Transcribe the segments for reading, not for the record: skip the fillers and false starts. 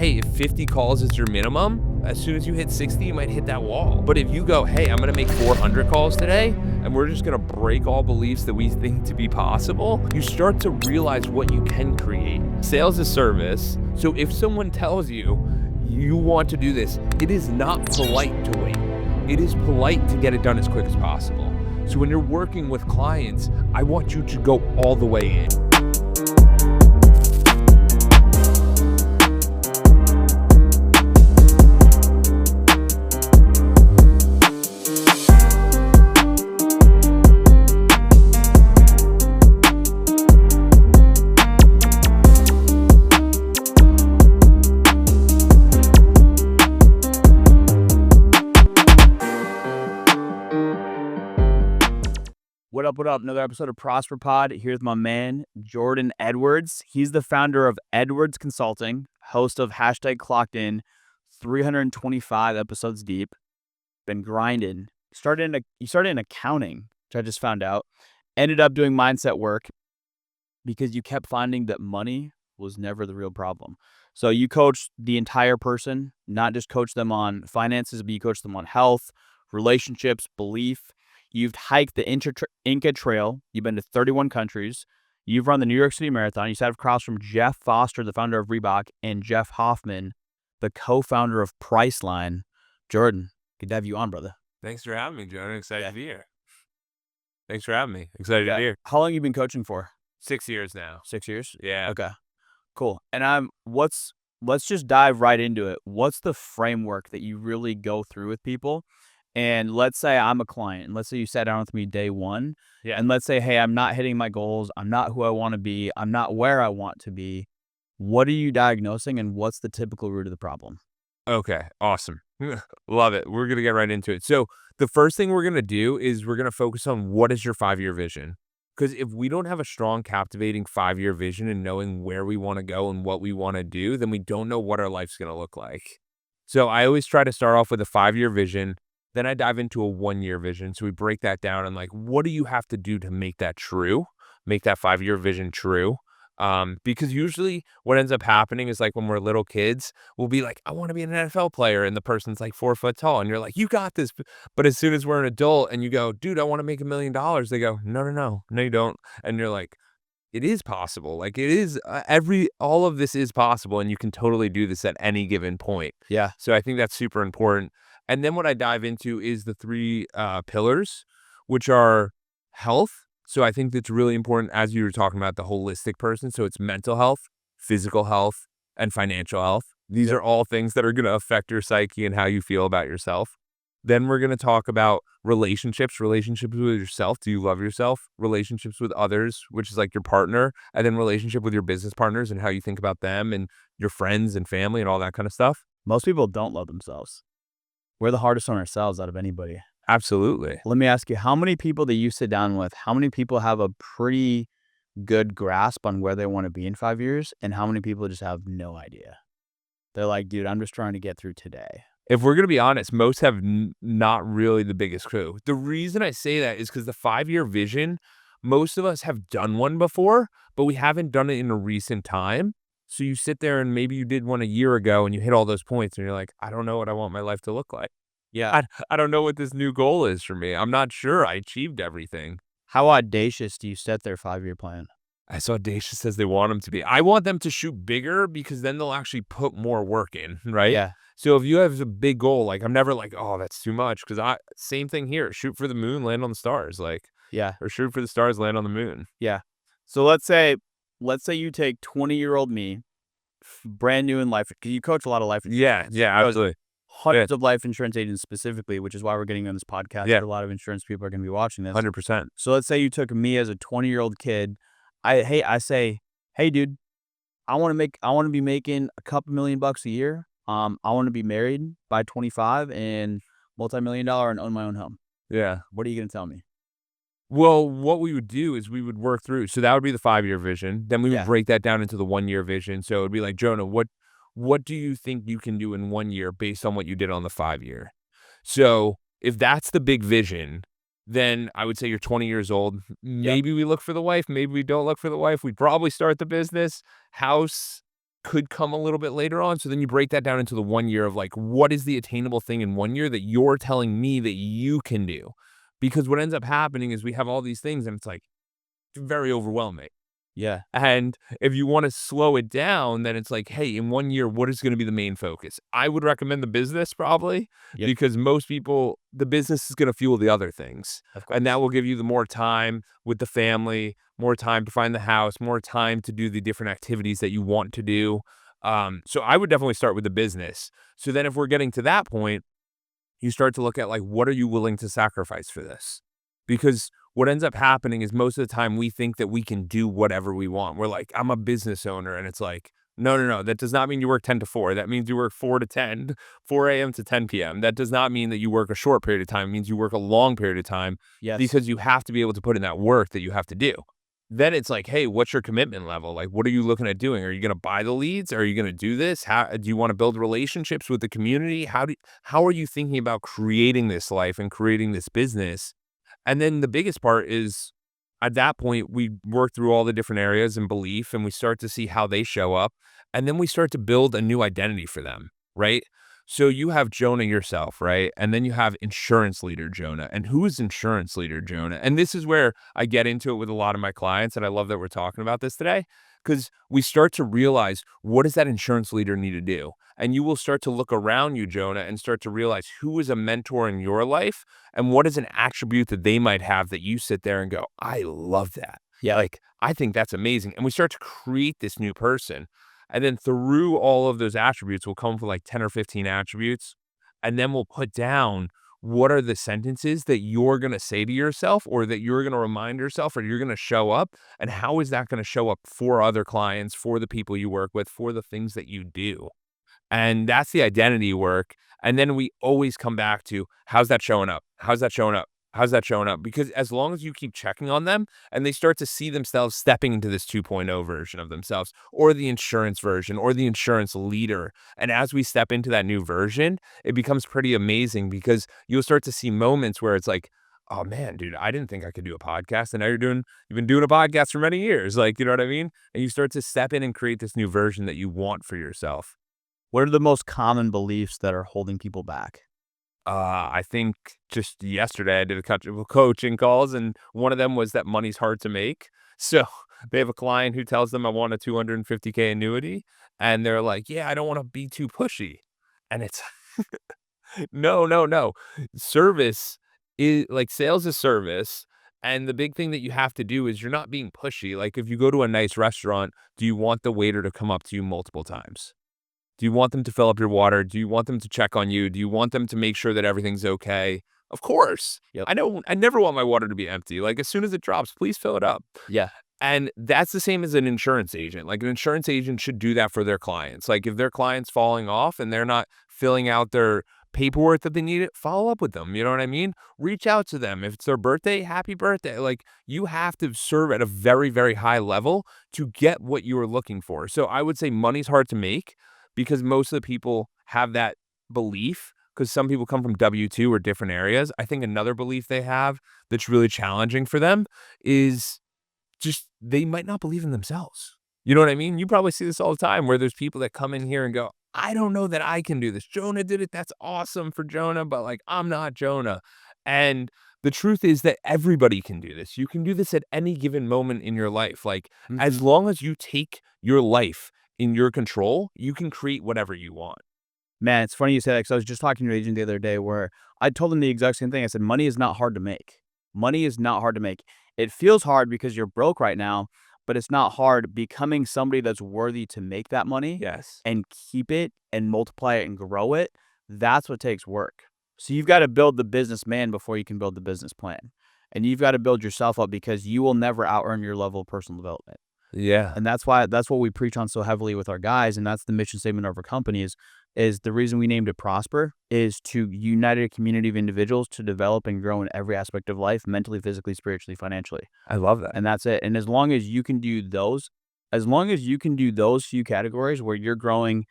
hey, if 50 calls is your minimum, as soon as you hit 60, you might hit that wall. But if you go, hey, I'm gonna make 400 calls today, and we're just gonna break all beliefs that we think to be possible, you start to realize what you can create. Sales is service. So if someone tells you, you want to do this, it is not polite to wait. It is polite to get it done as quick as possible. So when you're working with clients, I want you to go all the way in. What up, what up? Another episode of Prosper Pod. Here's my man, Jordan Edwards. He's the founder of Edwards Consulting, host of #ClockedIn, 325 episodes deep. Been grinding. You started in accounting, which I just found out. Ended up doing mindset work because you kept finding that money was never the real problem. So you coach the entire person, not just coach them on finances, but you coach them on health, relationships, belief. You've hiked the Inca Trail. You've been to 31 countries. You've run the New York City Marathon. You sat across from Jeff Foster, the founder of Reebok, and Jeff Hoffman, the co-founder of Priceline. Jordan, good to have you on, brother. Thanks for having me, Jonah. Excited to be here. Thanks for having me. Excited to be here. How long have you been coaching for? 6 years now. 6 years? Yeah. Okay, cool. And let's just dive right into it. What's the framework that you really go through with people? And let's say I'm a client, and let's say you sat down with me day one, and let's say, hey, I'm not hitting my goals. I'm not who I want to be. I'm not where I want to be. What are you diagnosing, and what's the typical root of the problem? Okay, awesome. Love it. We're going to get right into it. So the first thing we're going to do is we're going to focus on what is your 5-year vision. Because if we don't have a strong, captivating 5-year vision and knowing where we want to go and what we want to do, then we don't know what our life's going to look like. So I always try to start off with a 5-year vision. Then I dive into a 1-year vision. So we break that down and like, what do you have to do to make that true? Make that 5-year vision true. Because usually what ends up happening is like when we're little kids, we'll be like, I want to be an NFL player. And the person's like 4 foot tall. And you're like, you got this. But as soon as we're an adult and you go, dude, I want to make $1 million. They go, no, you don't. And you're like, it is possible. Like it is all of this is possible. And you can totally do this at any given point. Yeah. So I think that's super important. And then what I dive into is the 3 pillars, which are health. So I think that's really important as you were talking about the holistic person. So it's mental health, physical health, and financial health. These are all things that are going to affect your psyche and how you feel about yourself. Then we're going to talk about relationships with yourself. Do you love yourself? Relationships with others, which is like your partner, and then relationship with your business partners and how you think about them and your friends and family and all that kind of stuff. Most people don't love themselves. We're the hardest on ourselves out of anybody. Absolutely. Let me ask you, how many people that you sit down with, how many people have a pretty good grasp on where they want to be in 5 years, and how many people just have no idea? They're like, dude, I'm just trying to get through today. If we're going to be honest, most have not really the biggest clue. The reason I say that is because the 5-year vision, most of us have done one before, but we haven't done it in a recent time. So you sit there and maybe you did one a year ago and you hit all those points and you're like, I don't know what I want my life to look like. Yeah. I don't know what this new goal is for me. I'm not sure I achieved everything. How audacious do you set their 5-year plan? As audacious as they want them to be. I want them to shoot bigger because then they'll actually put more work in, right? Yeah. So if you have a big goal, like I'm never like, oh, that's too much. Because same thing here. Shoot for the moon, land on the stars. Like, yeah. Or shoot for the stars, land on the moon. Yeah. So let's say you take 20-year-old me, brand new in life, because you coach a lot of life. Yeah, absolutely. Hundreds of life insurance agents specifically, which is why we're getting on this podcast. Yeah. A lot of insurance people are going to be watching this. 100%. So let's say you took me as a 20-year-old kid. I say, hey, dude, I want to be making a couple $1 million a year. I want to be married by 25 and multi-million-dollar and own my own home. Yeah. What are you going to tell me? Well, what we would do is we would work through. So that would be the 5-year vision. Then we would break that down into the 1-year vision. So it would be like, Jonah, what do you think you can do in 1 year based on what you did on the 5-year? So if that's the big vision, then I would say you're 20 years old. Maybe we look for the wife. Maybe we don't look for the wife. We'd probably start the business, house, could come a little bit later on. So then you break that down into the 1 year of like, what is the attainable thing in 1 year that you're telling me that you can do? Because what ends up happening is we have all these things and it's like very overwhelming. Yeah. And if you want to slow it down, then it's like, hey, in 1 year, what is going to be the main focus? I would recommend the business probably Yep. because most people, the business is going to fuel the other things. Of And that course. will give you the more time with the family, more time to find the house, more time to do the different activities that you want to do. So I would definitely start with the business. So then if we're getting to that point, you start to look at like, what are you willing to sacrifice for this? Because what ends up happening is most of the time we think that we can do whatever we want. We're like, I'm a business owner. And it's like, no, no, no. That does not mean you work 10 to 4. That means you work 4 to 10, 4 a.m. to 10 p.m. That does not mean that you work a short period of time. It means you work a long period of time Yes. because you have to be able to put in that work that you have to do. Then it's like, hey, what's your commitment level? Like, what are you looking at doing? Are you going to buy the leads? Are you going to do this? How do you want to build relationships with the community? How are you thinking about creating this life and creating this business? And then the biggest part is at that point, we work through all the different areas and belief, and we start to see how they show up. And then we start to build a new identity for them, right? So you have Jonah yourself, right? And then you have insurance leader Jonah. And who is insurance leader Jonah? And this is where I get into it with a lot of my clients. And I love that we're talking about this today because we start to realize what does that insurance leader need to do? And you will start to look around you, Jonah, and start to realize who is a mentor in your life and what is an attribute that they might have that you sit there and go, I love that. Yeah. Like, I think that's amazing. And we start to create this new person. And then through all of those attributes, we'll come for like 10 or 15 attributes. And then we'll put down what are the sentences that you're going to say to yourself or that you're going to remind yourself or you're going to show up. And how is that going to show up for other clients, for the people you work with, for the things that you do? And that's the identity work. And then we always come back to how's that showing up? How's that showing up? How's that showing up? Because as long as you keep checking on them and they start to see themselves stepping into this 2.0 version of themselves or the insurance version or the insurance leader. And as we step into that new version, it becomes pretty amazing because you'll start to see moments where it's like, oh man, dude, I didn't think I could do a podcast. And now you've been doing a podcast for many years. Like, you know what I mean? And you start to step in and create this new version that you want for yourself. What are the most common beliefs that are holding people back? I think just yesterday I did a couple of coaching calls, and one of them was that money's hard to make. So they have a client who tells them I want a 250K annuity, and they're like, "Yeah, I don't want to be too pushy," and it's no, no, no. Service is like sales is service. And the big thing that you have to do is you're not being pushy. Like if you go to a nice restaurant, do you want the waiter to come up to you multiple times? Do you want them to fill up your water? Do you want them to check on you? Do you want them to make sure that everything's okay? Of course. Yep. I never want my water to be empty. Like as soon as it drops, please fill it up. Yeah. And that's the same as an insurance agent. Like an insurance agent should do that for their clients. Like if their client's falling off and they're not filling out their paperwork that they need, it follow up with them. You know what I mean? Reach out to them. If it's their birthday, happy birthday. Like you have to serve at a very, very high level to get what you are looking for. So I would say money's hard to make because most of the people have that belief because some people come from W-2 or different areas. I think another belief they have that's really challenging for them is just they might not believe in themselves. You know what I mean? You probably see this all the time where there's people that come in here and go, I don't know that I can do this. Jonah did it. That's awesome for Jonah, but like I'm not Jonah. And the truth is that everybody can do this. You can do this at any given moment in your life. Like as Mhm. long as you take your life in your control, you can create whatever you want. Man, it's funny you say that because I was just talking to an agent the other day where I told him the exact same thing. I said, money is not hard to make. Money is not hard to make. It feels hard because you're broke right now, but it's not hard becoming somebody that's worthy to make that money Yes. and keep it and multiply it and grow it. That's what takes work. So you've got to build the businessman before you can build the business plan. And you've got to build yourself up because you will never out earn your level of personal development. Yeah. And that's what we preach on so heavily with our guys, and that's the mission statement of our company is the reason we named it Prosper is to unite a community of individuals to develop and grow in every aspect of life, mentally, physically, spiritually, financially. I love that. And that's it. And as long as you can do those, as long as you can do those few categories where you're growing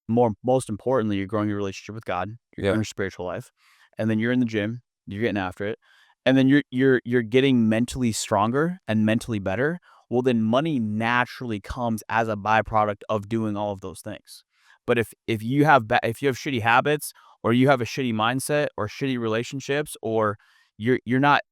most importantly, you're growing your relationship with God, you're growing Yeah. your spiritual life, and then you're in the gym, you're getting after it, and then you're getting mentally stronger and mentally better. well, then money naturally comes as a byproduct of doing all of those things. But if you have if you have shitty habits, or you have a shitty mindset, or shitty relationships, or you're not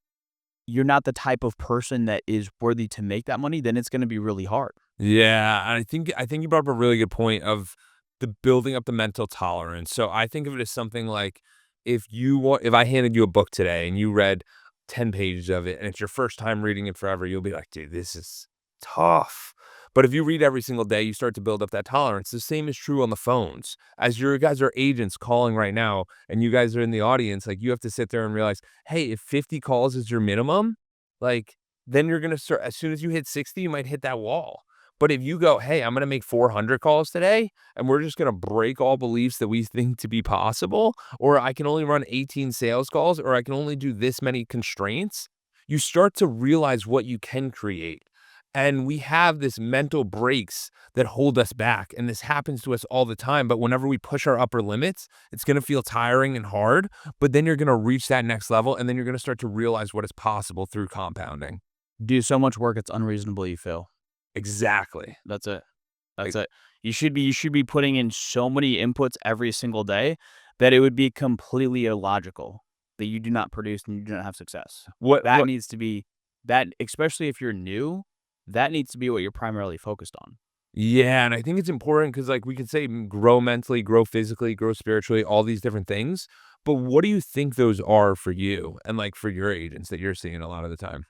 the type of person that is worthy to make that money, then it's going to be really hard. Yeah, and I think you brought up a really good point of the building up the mental tolerance. So I think of it as something like if I handed you a book today and you read 10 pages of it and it's your first time reading it forever, you'll be like, dude, this is tough. But if you read every single day, you start to build up that tolerance. The same is true on the phones. As your guys are agents calling right now and you guys are in the audience, like you have to sit there and realize, hey, if 50 calls is your minimum, like then you're gonna start as soon as you hit 60, you might hit that wall. But if you go, "Hey, I'm gonna make 400 calls today, and we're just gonna break all beliefs that we think to be possible, or I can only run 18 sales calls, or I can only do this many constraints," you start to realize what you can create. And we have this mental breaks that hold us back, and this happens to us all the time, but whenever we push our upper limits, it's gonna feel tiring and hard, but then you're gonna reach that next level, and then you're gonna start to realize what is possible through compounding. Do so much work it's unreasonable, you feel. Exactly. That's it. That's Like, it. You should be putting in so many inputs every single day that it would be completely illogical that you do not produce and you do not have success. That what needs to be that, especially if you're new, that needs to be what you're primarily focused on. Yeah, and I think it's important because, like, we could say grow mentally, grow physically, grow spiritually, all these different things. But what do you think those are for you and like for your agents that you're seeing a lot of the time?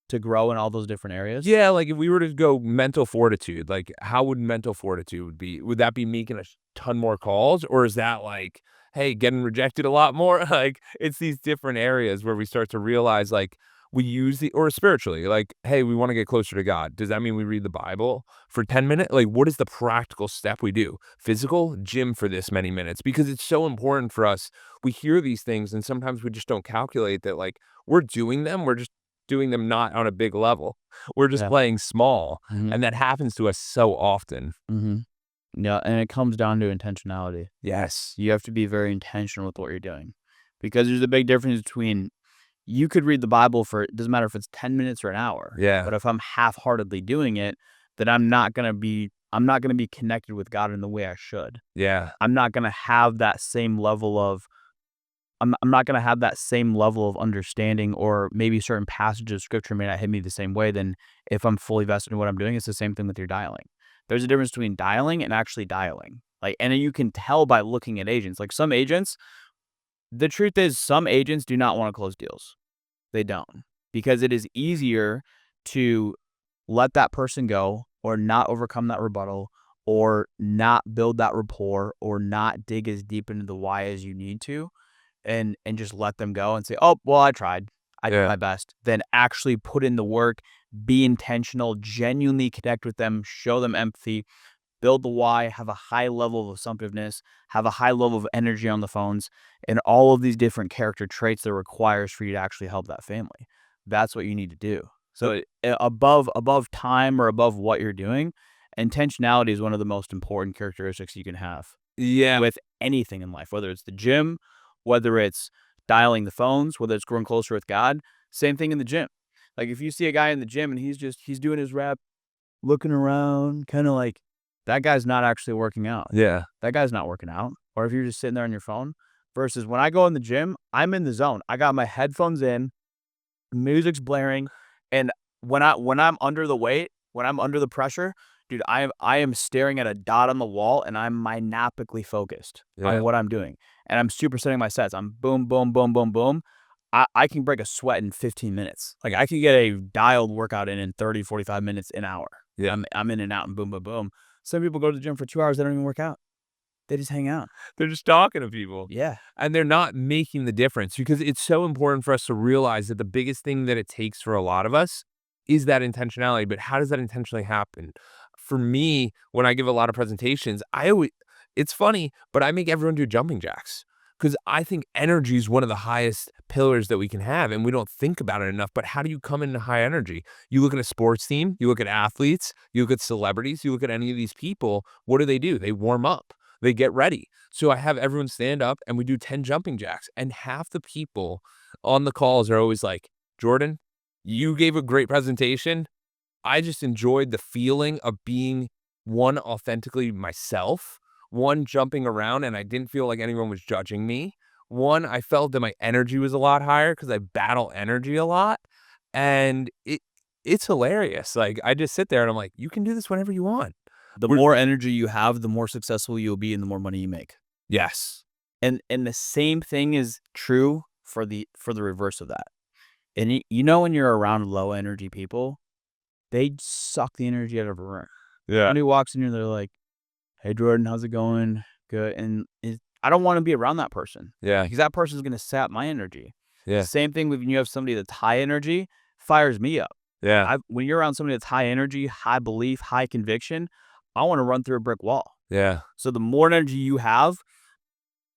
To grow in all those different areas. Yeah, like if we were to go mental fortitude, like how would mental fortitude be? Would that be making a ton more calls, or is that like, hey, getting rejected a lot more? Like it's these different areas where we start to realize like we use the or spiritually, like, hey, we want to get closer to God. Does that mean we read the Bible for 10 minutes? Like, what is the practical step we do? Physical gym for this many minutes because it's so important for us. We hear these things and sometimes we just don't calculate that like we're doing them. We're just doing them not on a big level. We're just Yeah. playing small, Mhm. and that happens to us so often. Mhm. Yeah, and it comes down to intentionality. Yes. You have to be very intentional with what you're doing, because there's a big difference between, you could read the Bible for, it doesn't matter if it's 10 minutes or an hour, Yeah. but if I'm half-heartedly doing it, then I'm not gonna be connected with God in the way I should. Yeah. I'm not gonna have that same level of I'm not gonna have that same level of understanding, or maybe certain passages of scripture may not hit me the same way than if I'm fully vested in what I'm doing. It's the same thing with your dialing. There's a difference between dialing and actually dialing. Like, and you can tell by looking at agents. Like, some agents, the truth is some agents do not want to close deals. They don't. Because it is easier to let that person go, or not overcome that rebuttal, or not build that rapport, or not dig as deep into the why as you need to, and just let them go and say, "Oh, well, I tried. I did Yeah. my best." Then actually put in the work, be intentional, genuinely connect with them, show them empathy, build the why, have a high level of assumptiveness, have a high level of energy on the phones, and all of these different character traits that requires for you to actually help that family. That's what you need to do. Uh, So, above time, or above what you're doing, intentionality is one of the most important characteristics you can have yeah. with anything in life, whether it's the gym, whether it's dialing the phones, whether it's growing closer with God. Same thing in the gym. Like, if you see a guy in the gym and he's doing his rep, looking around, kind of like, that guy's not actually working out. Yeah. That guy's not working out. Or if you're just sitting there on your phone, versus when I go in the gym, I'm in the zone. I got my headphones in, music's blaring, and when I'm under the weight, when I'm under the pressure, dude, I am staring at a dot on the wall, and I'm myopically focused on Yeah. what I'm doing, and I'm supersetting my sets. I'm boom, boom, boom, boom, boom. I can break a sweat in 15 minutes. Like, I can get a dialed workout in 30, 45 minutes, an hour. Yeah. I'm in and out and boom, boom, boom. Some people go to the gym for 2 hours. They don't even work out. They just hang out. They're just talking to people. Yeah. And they're not making the difference because it's so important for us to realize that the biggest thing that it takes for a lot of us is that intentionality. But how does that intentionally happen? For me, when I give a lot of presentations, it's funny, but I make everyone do jumping jacks because I think energy is one of the highest pillars that we can have. And we don't think about it enough. But how do you come into high energy? You look at a sports team, you look at athletes, you look at celebrities, you look at any of these people. What do? They warm up, they get ready. So I have everyone stand up and we do 10 jumping jacks. And half the people on the calls are always like, Jordan, you gave a great presentation. I just enjoyed the feeling of being, one, authentically myself, one, jumping around and I didn't feel like anyone was judging me. One, I felt that my energy was a lot higher because I battle energy a lot, and it's hilarious. Like, I just sit there and I'm like, "You can do this whenever you want." The We're more energy you have, the more successful you'll be and the more money you make. Yes. And the same thing is true for the reverse of that. And you know when you're around low energy people, they suck the energy out of a room. Yeah. Somebody walks in here, they're like, "Hey Jordan, how's it going? Good." And I don't want to be around that person Yeah. because that person's gonna sap my energy. Yeah. Same thing when you have somebody that's high energy, fires me up. Yeah. When you're around somebody that's high energy, high belief, high conviction, I want to run through a brick wall. Yeah. So the more energy you have,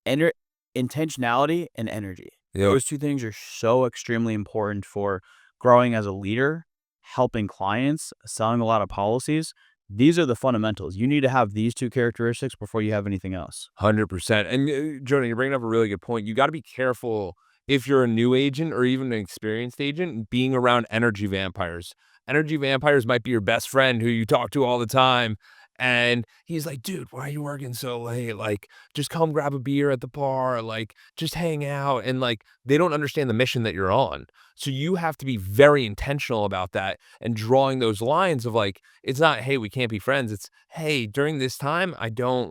ener intentionality and energy. Yep. Those 2 things are so extremely important for growing as a leader, helping clients, selling a lot of policies. These are the fundamentals. You need to have these 2 characteristics before you have anything else. 100%. And, Jordan, you're bringing up a really good point. You gotta be careful if you're a new agent or even an experienced agent being around energy vampires. Energy vampires might be your best friend who you talk to all the time, and he's like, "Dude, why are you working so late? Like, just come grab a beer at the bar, like, just hang out." And, like, they don't understand the mission that you're on. So you have to be very intentional about that and drawing those lines of, like, it's not, "Hey, we can't be friends." It's, "Hey, during this time, I don't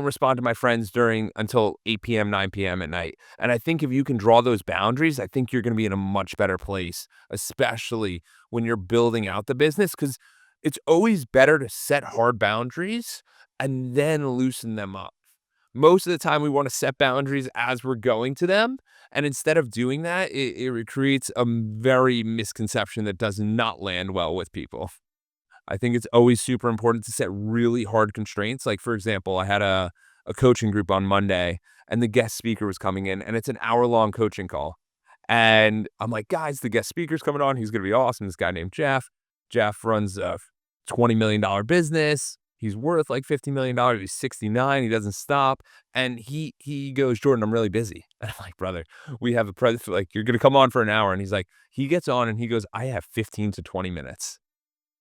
respond to my friends during until 8 PM, 9 PM at night." And I think if you can draw those boundaries, I think you're gonna be in a much better place, especially when you're building out the business, because it's always better to set hard boundaries and then loosen them up. Most of the time, we wanna set boundaries as we're going to them, and instead of doing that, it creates a very misconception that does not land well with people. I think it's always super important to set really hard constraints. Like, for example, I had a coaching group on Monday, and the guest speaker was coming in, and it's an hour-long coaching call. And I'm like, "Guys, the guest speaker's coming on. He's gonna be awesome." This guy named Jeff. Jeff runs a $20 million business. He's worth like $50 million. He's 69. He doesn't stop. And he goes, "Jordan, I'm really busy." And I'm like, "Brother, we have a like, you're gonna come on for an hour." And he's like, he gets on and he goes, "I have 15 to 20 minutes."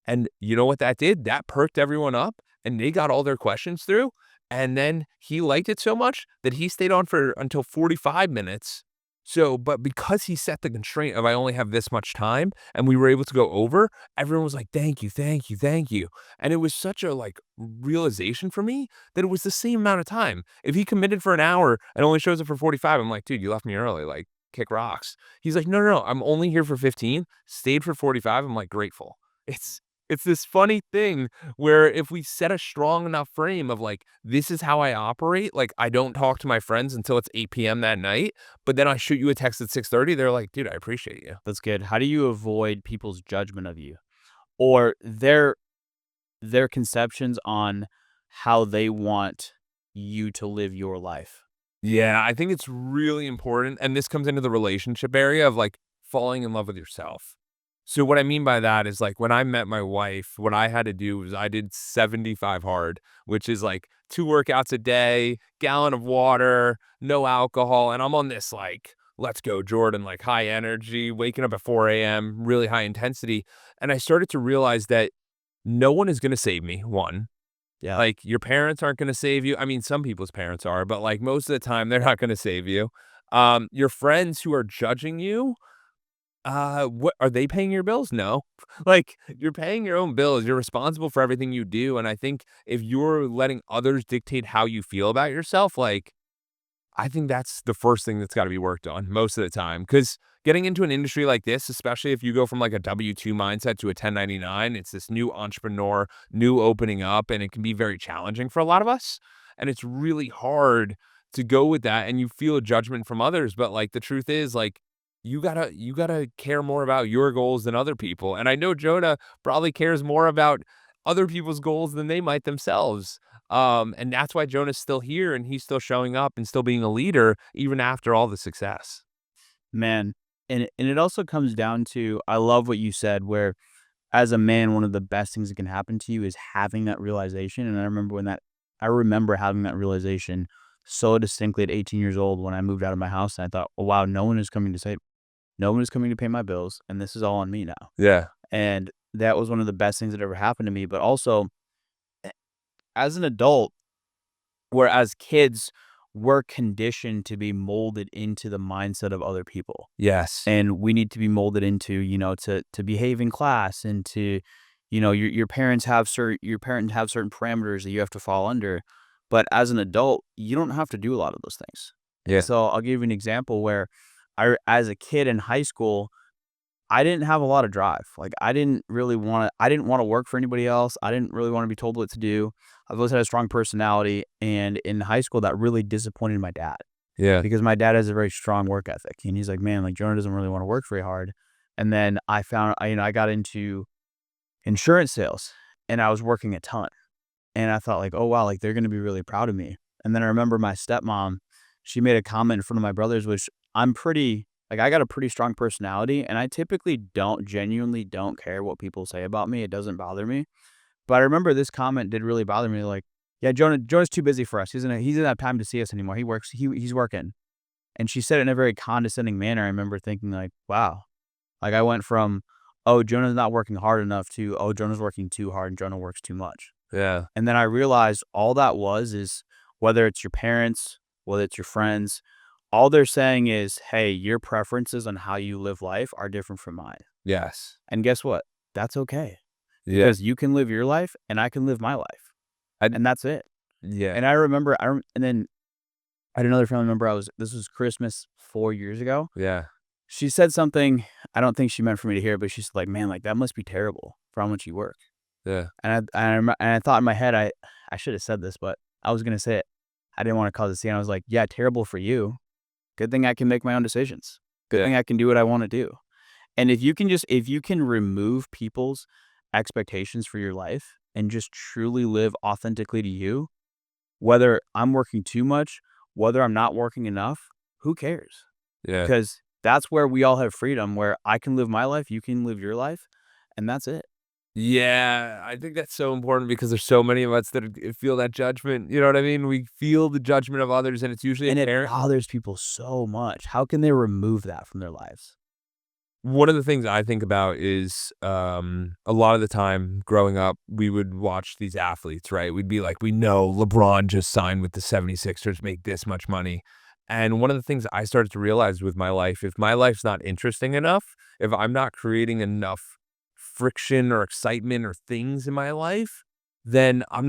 And you know what that did? That perked everyone up, and they got all their questions through, and then he liked it so much that he stayed on for until 45 minutes. So, but because he set the constraint of I only have this much time, and we were able to go over, everyone was like, "Thank you, thank you, thank you." And it was such a, like, realization for me that it was the same amount of time. If he committed for an hour and only shows up for 45, I'm like, "Dude, you left me early, like, kick rocks." He's like, "No, no, no, I'm only here for 15, stayed for 45." I'm like, "Grateful." It's it's this funny thing where if we set a strong enough frame of like, this is how I operate, like I don't talk to my friends until it's 8 PM that night, but then I shoot you a text at 6:30, they're like, "Dude, I appreciate you." That's good. How do you avoid people's judgment of you or their conceptions on how they want you to live your life? Yeah, I think it's really important, and this comes into the relationship area of, like, falling in love with yourself. So what I mean by that is, like, when I met my wife, what I had to do was I did 75 hard, which is, like, 2 workouts a day, gallon of water, no alcohol, and I'm on this, like, "Let's go, Jordan," like, high energy, waking up at 4 AM, really high intensity, and I started to realize that no one is gonna save me, 1. Yeah. Like, your parents aren't gonna save you. I mean, some people's parents are, but, like, most of the time, they're not gonna save you. Your friends who are judging you, what are they paying your bills? No. Like, you're paying your own bills. You're responsible for everything you do, and I think if you're letting others dictate how you feel about yourself, like, I think that's the first thing that's gotta be worked on most of the time. Because getting into an industry like this, especially if you go from, like, a W-2 mindset to a 1099, it's this new entrepreneur, new opening up, and it can be very challenging for a lot of us, and it's really hard to go with that, and you feel a judgment from others, but, like, the truth is, like, you gotta care more about your goals than other people, and I know Jonah probably cares more about other people's goals than they might themselves. And that's why Jonah's still here and he's still showing up and still being a leader even after all the success. Man, and it also comes down to I love what you said where as a man, one of the best things that can happen to you is having that realization, and I remember having that realization so distinctly at 18 years old when I moved out of my house, and I thought, "Oh, wow, no one is coming to pay my bills, and this is all on me now." Yeah. And that was one of the best things that ever happened to me. But also, as an adult, whereas kids were conditioned to be molded into the mindset of other people. Yes. And we need to be molded into, to behave in class and to, your parents have certain parameters that you have to fall under. But as an adult, you don't have to do a lot of those things. Yeah. So I'll give you an example where as a kid in high school, I didn't have a lot of drive. Like I didn't want to work for anybody else. I didn't really want to be told what to do. I've always had a strong personality. And in high school, that really disappointed my dad Yeah. because my dad has a very strong work ethic. And he's like, man, like Jonah doesn't really want to work very hard. And then I got into insurance sales and I was working a ton. And I thought like, oh wow, like they're going to be really proud of me. And then I remember my stepmom, she made a comment in front of my brothers, which I got a pretty strong personality and I typically genuinely don't care what people say about me. It doesn't bother me. But I remember this comment did really bother me. Like, yeah, Jonah's too busy for us. He doesn't have time to see us anymore. He's working. And she said it in a very condescending manner. I remember thinking like, wow, like I went from, oh, Jonah's not working hard enough to, oh, Jonah's working too hard and Jonah works too much. Yeah. And then I realized all that is whether it's your parents, whether it's your friends, all they're saying is, hey, your preferences on how you live life are different from mine. Yes. And guess what? That's okay Yeah. because you can live your life and I can live my life. I And that's it. yeah. And I remember, and then I had another family member. This was Christmas 4 years ago. Yeah. She said something I don't think she meant for me to hear, but she's like, man, like that must be terrible for how much you work. Yeah. And I thought in my head, I should have said this, but I was going to say it. I didn't want to cause a scene. I was like, yeah, terrible for you. Good thing I can make my own decisions. Good Yeah. thing I can do what I want to do. And if you can remove people's expectations for your life and just truly live authentically to you, whether I'm working too much, whether I'm not working enough, who cares? Yeah. Because that's where we all have freedom, where I can live my life, you can live your life, and that's it. Yeah, I think that's so important because there's so many of us that feel that judgment, you know what I mean? We feel the judgment of others, and it's usually And it apparent. bothers people so much. How can they remove that from their lives? One of the things I think about is, a lot of the time growing up, we would watch these athletes, right? We'd be like, "We know LeBron just signed with the 76ers, make this much money." And one of the things I started to realize with my life, if my life's not interesting enough, if I'm not creating enough friction or excitement or things in my life, then I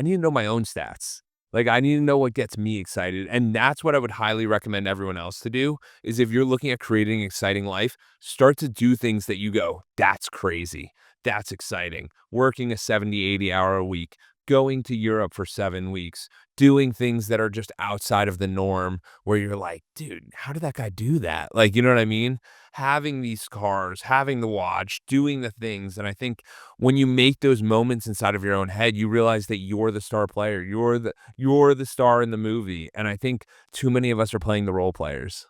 need to know my own stats. Like, I need to know what gets me excited, and that's what I would highly recommend everyone else to do, is if you're looking at creating an exciting life, start to do things that you go, "That's crazy. That's exciting." Working a 70, 80-hour a week, going to Europe for 7 weeks, doing things that are just outside of the norm where you're like, "Dude, how did that guy do that?" Like, you know what I mean? Having these cars, having the watch, doing the things, and I think when you make those moments inside of your own head, you realize that you're the star player. You're the star in the movie, and I think too many of us are playing the role players.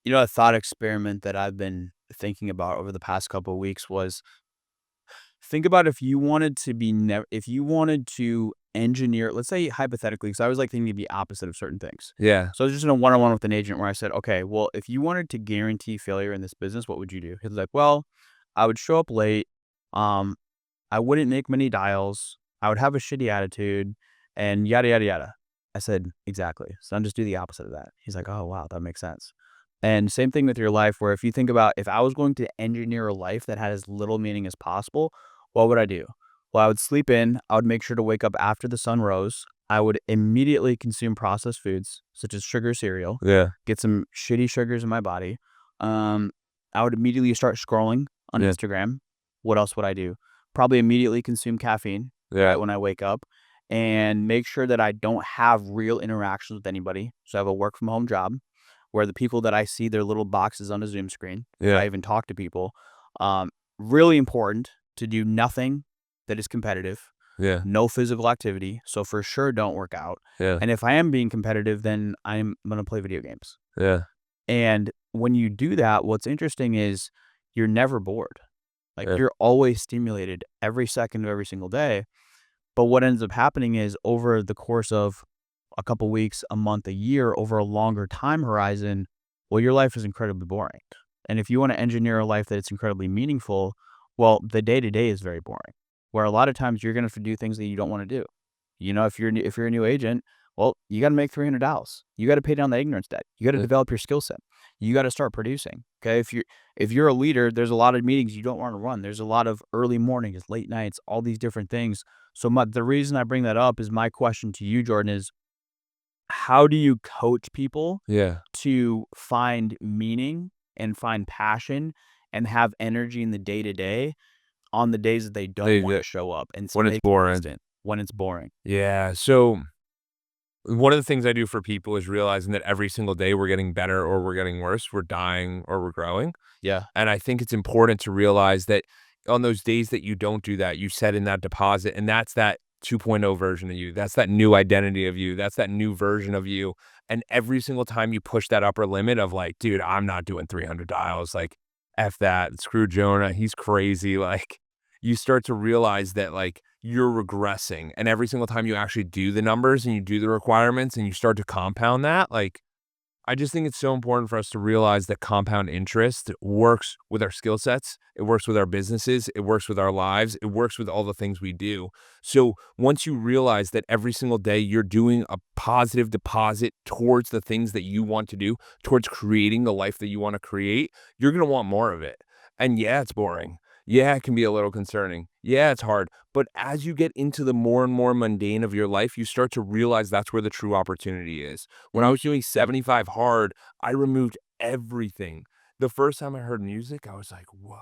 A thought experiment that I've been thinking about over the past couple of weeks was think about if you wanted to engineer, let's say hypothetically, because I was like thinking the opposite of certain things. Yeah, So I was just in a one-on-one with an agent where I said, okay, well, if you wanted to guarantee failure in this business, what would you do? He was like, well, I would show up late. Um, I wouldn't make many dials. I would have a shitty attitude and yada, yada, yada. I said, exactly. So I'm just do the opposite of that. He's like, oh, wow, that makes sense. And same thing with your life, where if you think about if I was going to engineer a life that had as little meaning as possible, what would I do? Well, I would sleep in. I would make sure to wake up after the sun rose. I would immediately consume processed foods such as sugar cereal, yeah, get some shitty sugars in my body. Um, I would immediately start scrolling on yeah, Instagram. What else would I do? Probably immediately consume caffeine yeah, right when I wake up and make sure that I don't have real interactions with anybody. So I have a work from home job where the people that I see, their little boxes on a Zoom screen. If yeah, I even talk to people, um, really important to do nothing that is competitive, yeah, no physical activity. So for sure, don't work out. yeah, And if I am being competitive, then I'm going to play video games. yeah, And when you do that, what's interesting is you're never bored. Like yeah, you're always stimulated every second of every single day. But what ends up happening is over the course of a couple weeks, a month, a year, over a longer time horizon, well, your life is incredibly boring. And if you want to engineer a life that it's incredibly meaningful, Well, the day-to-day is very boring, where a lot of times you're gonna have to do things that you don't wanna do. If you're a new agent, well, you gotta make $300. You gotta pay down the ignorance debt. You gotta Yeah. develop your skill set. You gotta start producing, okay? If you're a leader, there's a lot of meetings you don't wanna run. There's a lot of early mornings, late nights, all these different things. So the reason I bring that up is my question to you, Jordan, is how do you coach people Yeah. to find meaning and find passion and have energy in the day-to-day on the days that they don't They wanna the show up and when it's stay boring. consistent when it's boring? Yeah, so one of the things I do for people is realizing that every single day we're getting better or we're getting worse, we're dying or we're growing. Yeah. And I think it's important to realize that on those days that you don't do that, you set in that deposit, and that's that 2.0 version of you. That's that new identity of you. That's that new version of you. And every single time you push that upper limit of like, dude, I'm not doing 300 dials. Like, F that. Screw Jonah. He's crazy. Like, you start to realize that like you're regressing. And every single time you actually do the numbers and you do the requirements and you start to compound that, like, I just think it's so important for us to realize that compound interest works with our skill sets. It works with our businesses. It works with our lives. It works with all the things we do. So once you realize that every single day you're doing a positive deposit towards the things that you want to do, towards creating the life that you want to create, you're going to want more of it. And yeah, it's boring. Yeah, it can be a little concerning. Yeah, it's hard. But as you get into the more and more mundane of your life, you start to realize that's where the true opportunity is. When I Mhm. was doing 75 hard, I removed everything. The first time I heard music, I was like, "Whoa."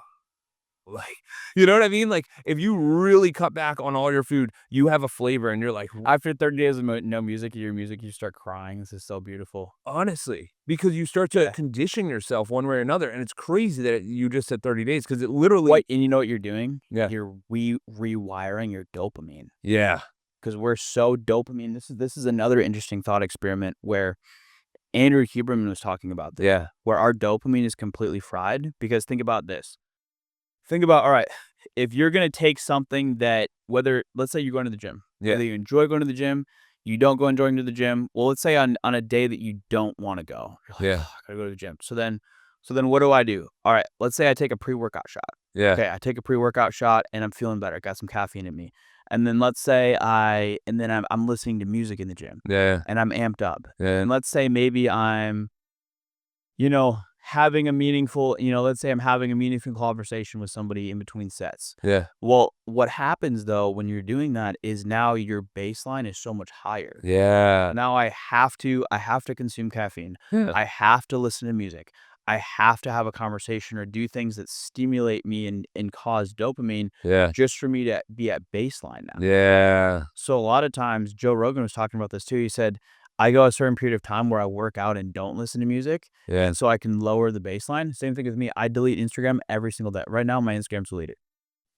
Like, you know what I mean? Like, if you really cut back on all your food, you have a flavor and you're like, After 30 days of no music, your music, you start crying. This is so beautiful. honestly, because you start to Yeah. condition yourself one way or another. And it's crazy that you just said 30 days because it literally, What and you know what you're doing? yeah, You're rewiring your dopamine yeah, because 'cause we're so dopamine this is another interesting thought experiment where Andrew Huberman was talking about this, yeah, where our dopamine is completely fried because think about this. Think about, all right, if you're gonna take something that whether let's say you're going to the gym, yeah, whether you enjoy going to the gym, you don't go enjoying to the gym. Well, let's say on a day that you don't wanna go, you're like, yeah, "Oh, I gotta go to the gym." So then what do I do? All right, let's say I take a pre-workout shot. yeah, Okay, I take a pre-workout shot and I'm feeling better, got some caffeine in me. And then let's say I'm listening to music in the gym yeah, and I'm amped up. yeah, And let's say maybe I'm having a meaningful, let's say I'm having a meaningful conversation with somebody in between sets. yeah, Well, what happens though when you're doing that is now your baseline is so much higher. yeah, Now I have to consume caffeine. yeah, I have to listen to music. I have to have a conversation or do things that stimulate me and cause dopamine yeah, just for me to be at baseline now. yeah, So a lot of times, Joe Rogan was talking about this too. He said, I go a certain period of time where I work out and don't listen to music. yeah, And so I can lower the baseline. Same thing with me. I delete Instagram every single day. Right now, my Instagram's deleted.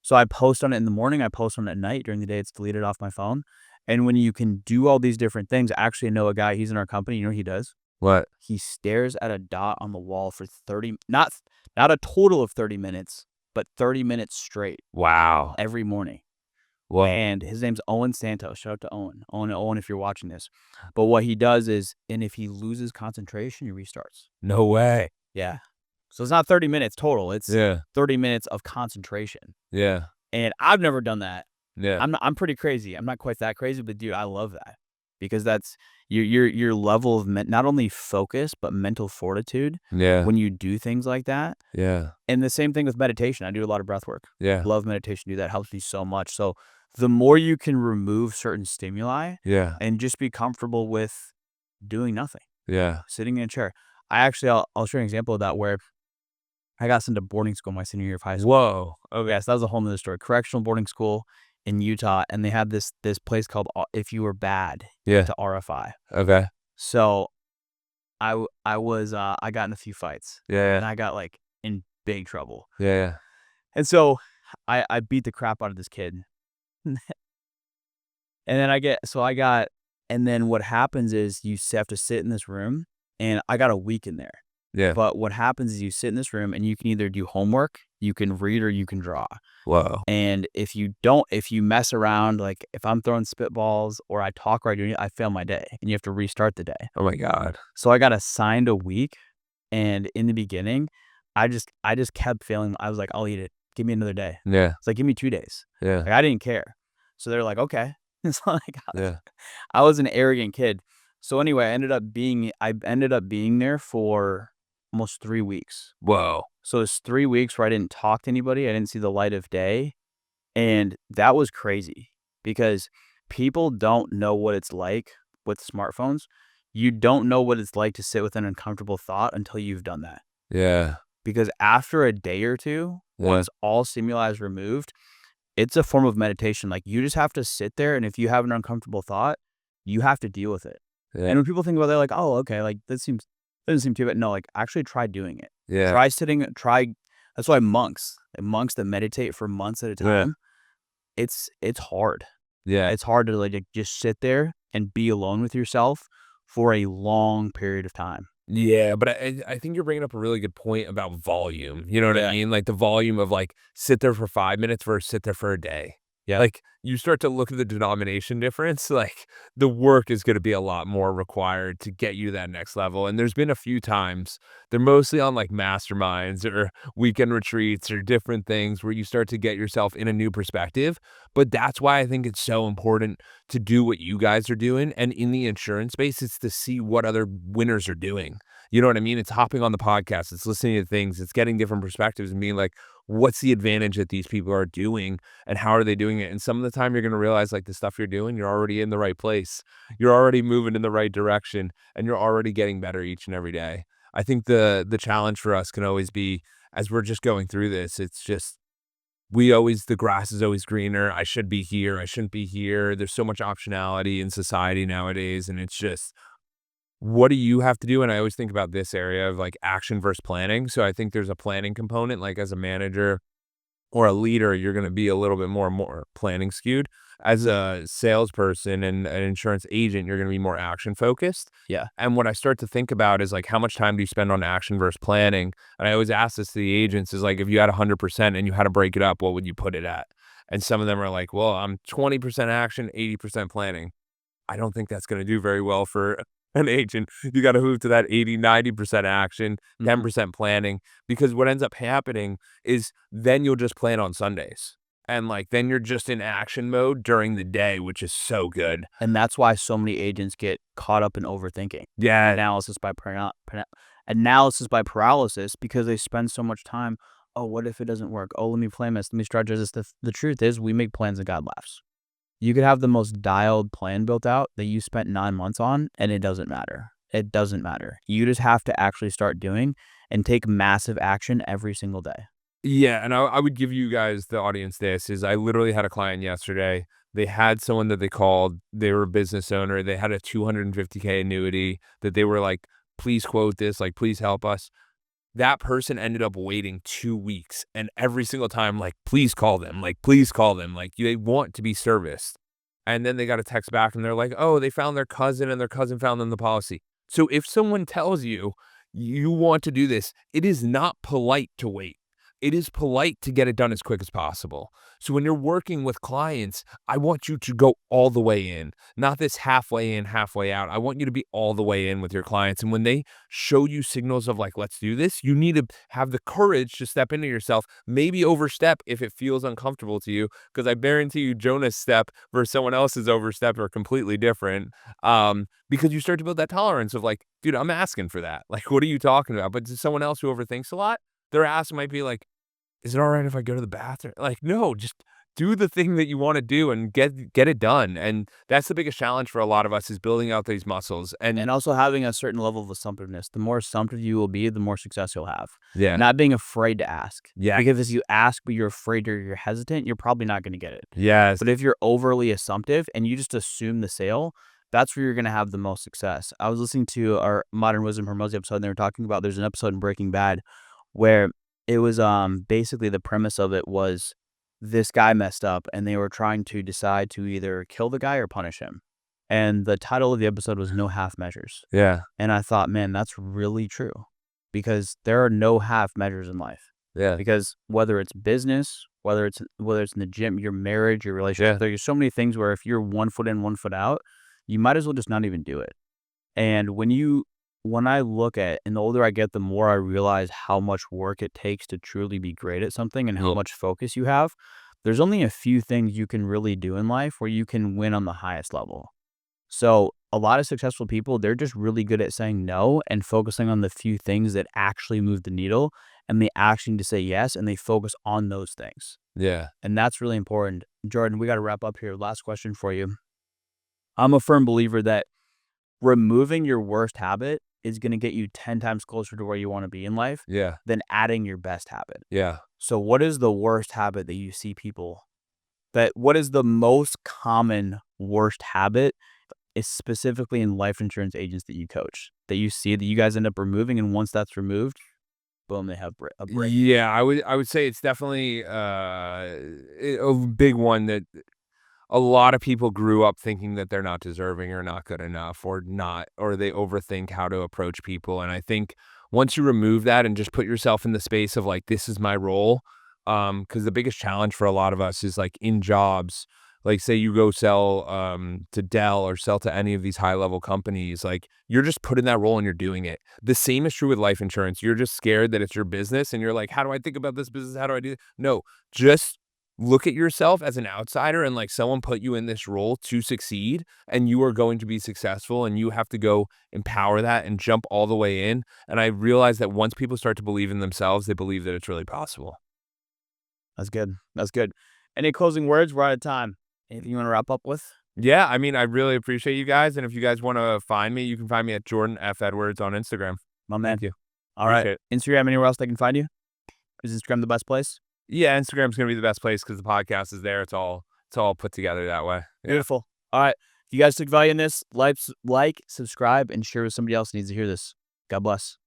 So I post on it in the morning. I post on it at night. During the day, it's deleted off my phone. And when you can do all these different things, I actually know a guy, he's in our company. You know what he does? what? He stares at a dot on the wall for 30, not a total of 30 minutes, but 30 minutes straight Wow. every morning. Whoa. And his name's Owen Santos. Shout out to Owen. Owen, if you're watching this. But what he does is, and if he loses concentration, he restarts. No way. Yeah. So it's not 30 minutes total. It's Yeah, 30 minutes of concentration. yeah, And I've never done that. yeah, I'm pretty crazy. I'm not quite that crazy, but dude, I love that because that's your level of not only focus but mental fortitude yeah, when you do things like that. yeah, And the same thing with meditation. I do a lot of breath work. yeah, Love meditation. Do that helps me so much. So the more you can remove certain stimuli yeah, and just be comfortable with doing nothing, yeah. sitting in a chair. I'll share an example of that where I got sent to boarding school my senior year of high school. Whoa. Okay. Yes, that was a whole nother story. Correctional boarding school in Utah, and they had this place called If You Were Bad, you went Yeah. to RFI. Okay. So I got in a few fights Yeah, and I got like in big trouble. yeah, yeah, And so I beat the crap out of this kid. And then and then what happens is you have to sit in this room, and I got a week in there. yeah. But what happens is you sit in this room and you can either do homework, you can read, or you can draw. Whoa. And if you mess around, like if I'm throwing spitballs or I talk or I do anything, I fail my day and you have to restart the day. Oh my God. So I got assigned a week, and in the beginning, I just kept failing. I was like, I'll eat it. give me another day. Yeah. It's like, give me 2 days. Yeah. Like, I didn't care. So they're like, okay. It's like Yeah. I was an arrogant kid. So anyway, I ended up being there for almost 3 weeks. Whoa. So it's 3 weeks where I didn't talk to anybody. I didn't see the light of day. And that was crazy because people don't know what it's like with smartphones. You don't know what it's like to sit with an uncomfortable thought until you've done that. Yeah. Because after a day or two, Yeah. once all stimuli is removed, it's a form of meditation. Like, you just have to sit there, and if you have an uncomfortable thought, you have to deal with it. Yeah. And when people think about it, they're like, "Oh, okay, like, doesn't seem too bad." No, like, actually try doing it. Yeah. That's why monks that meditate for months at a Yeah. time, it's hard. Yeah. It's hard to, like, just sit there and be alone with yourself for a long period of time. Yeah, but I think you're bringing up a really good point about volume, you know what I Yeah. mean? Like, the volume of, like, sit there for 5 minutes versus sit there for a day. Yeah. Like, you start to look at the denomination difference, like, the work is gonna be a lot more required to get you to that next level, and there's been a few times, they're mostly on, like, masterminds or weekend retreats or different things where you start to get yourself in a new perspective, but that's why I think it's so important to do what you guys are doing, and in the insurance space, it's to see what other winners are doing. You know what I mean? It's hopping on the podcast, it's listening to things, it's getting different perspectives and being like, what's the advantage that these people are doing and how are they doing it? And some of the time you're going to realize like the stuff you're doing, you're already in the right place. You're already moving in the right direction and you're already getting better each and every day. I think the challenge for us can always be as we're just going through this, it's just the grass is always greener. I should be here. I shouldn't be here. There's so much optionality in society nowadays. And it's just, what do you have to do? And I always think about this area of like action versus planning. So I think there's a planning component, like as a manager or a leader, you're going to be a little bit more planning skewed. As a salesperson and an insurance agent, you're going to be more action focused. Yeah. And what I start to think about is like, how much time do you spend on action versus planning? And I always ask this to the agents is like, if you had 100% and you had to break it up, what would you put it at? And some of them are like, well, I'm 20% action, 80% planning. I don't think that's going to do very well for an agent. You got to move to that 80, 90% action, 10% planning, because what ends up happening is then you'll just plan on Sundays. And like, then you're just in action mode during the day, which is so good. And that's why so many agents get caught up in overthinking. Yeah. Analysis by paralysis because they spend so much time. Oh, what if it doesn't work? Oh, let me plan this. Let me strategize this. The truth is, we make plans and God laughs. You could have the most dialed plan built out that you spent 9 months on, and it doesn't matter. It doesn't matter. You just have to actually start doing and take massive action every single day. Yeah, and I would give you guys, the audience, this is I literally had a client yesterday. They had someone that they called, they were a business owner. They had a 250K annuity that they were like, please quote this, like, please help us. That person ended up waiting 2 weeks, and every single time, like, please call them, like, please call them, like, they want to be serviced. And then they got a text back and they're like, oh, they found their cousin and their cousin found them the policy. So if someone tells you you want to do this, it is not polite to wait. It is polite to get it done as quick as possible. So when you're working with clients, I want you to go all the way in, not this halfway in, halfway out. I want you to be all the way in with your clients. And when they show you signals of like, let's do this, you need to have the courage to step into yourself, maybe overstep if it feels uncomfortable to you. Because I guarantee you, Jonah's step versus someone else's overstep are completely different. Because you start to build that tolerance of like, dude, I'm asking for that. Like, what are you talking about? But to someone else who overthinks a lot, their ask might be like, is it all right if I go to the bathroom? Like, no, just do the thing that you want to do and get it done. And that's the biggest challenge for a lot of us is building out these muscles. And also having a certain level of assumptiveness. The more assumptive you will be, the more success you'll have. Yeah. Not being afraid to ask. Yeah. Because if you ask but you're afraid or you're hesitant, you're probably not going to get it. Yes. But if you're overly assumptive and you just assume the sale, that's where you're going to have the most success. I was listening to our Modern Wisdom Hormozy episode, and they were talking about there's an episode in Breaking Bad where it was basically the premise of it was this guy messed up and they were trying to decide to either kill the guy or punish him. And the title of the episode was No Half Measures. Yeah. And I thought, man, that's really true because there are no half measures in life. Yeah. Because whether it's business, whether it's in the gym, your marriage, your relationship, there's so many things where if you're 1 foot in, 1 foot out, you might as well just not even do it. And when you when I look at, and the older I get, the more I realize how much work it takes to truly be great at something and how Yep. much focus you have. There's only a few things you can really do in life where you can win on the highest level. So a lot of successful people, they're just really good at saying no and focusing on the few things that actually move the needle, and they actually need to say yes, and they focus on those things. Yeah. And that's really important. Jordan, we got to wrap up here. Last question for you. I'm a firm believer that removing your worst habit is going to get you 10 times closer to where you want to be in life Yeah. than adding your best habit. Yeah. So what is the worst habit that you see people what is the most common worst habit is specifically in life insurance agents that you coach that you see that you guys end up removing, and once that's removed, boom, they have a break. Yeah, I would say it's definitely, a big one that a lot of people grew up thinking that they're not deserving or not good enough or they overthink how to approach people, and I think once you remove that and just put yourself in the space of, like, "This is my role," because the biggest challenge for a lot of us is, like, in jobs, like, say you go sell, to Dell or sell to any of these high-level companies, like, you're just put in that role and you're doing it. The same is true with life insurance. You're just scared that it's your business, and you're like, "How do I think about this business? How do I do it?" No, just look at yourself as an outsider and like someone put you in this role to succeed and you are going to be successful and you have to go empower that and jump all the way in. And I realized that once people start to believe in themselves, they believe that it's really possible. That's good. That's good. Any closing words? We're out of time. Anything you want to wrap up with? Yeah, I mean, I really appreciate you guys. And if you guys want to find me, you can find me at Jordan F. Edwards on Instagram. My Thank man. you. All right. Appreciate it. Instagram, anywhere else they can find you? Is Instagram the best place? Yeah, Instagram's gonna be the best place because the podcast is there. It's all put together that way. Yeah. Beautiful. All right. If you guys took value in this, like, subscribe, and share with somebody else who needs to hear this. God bless.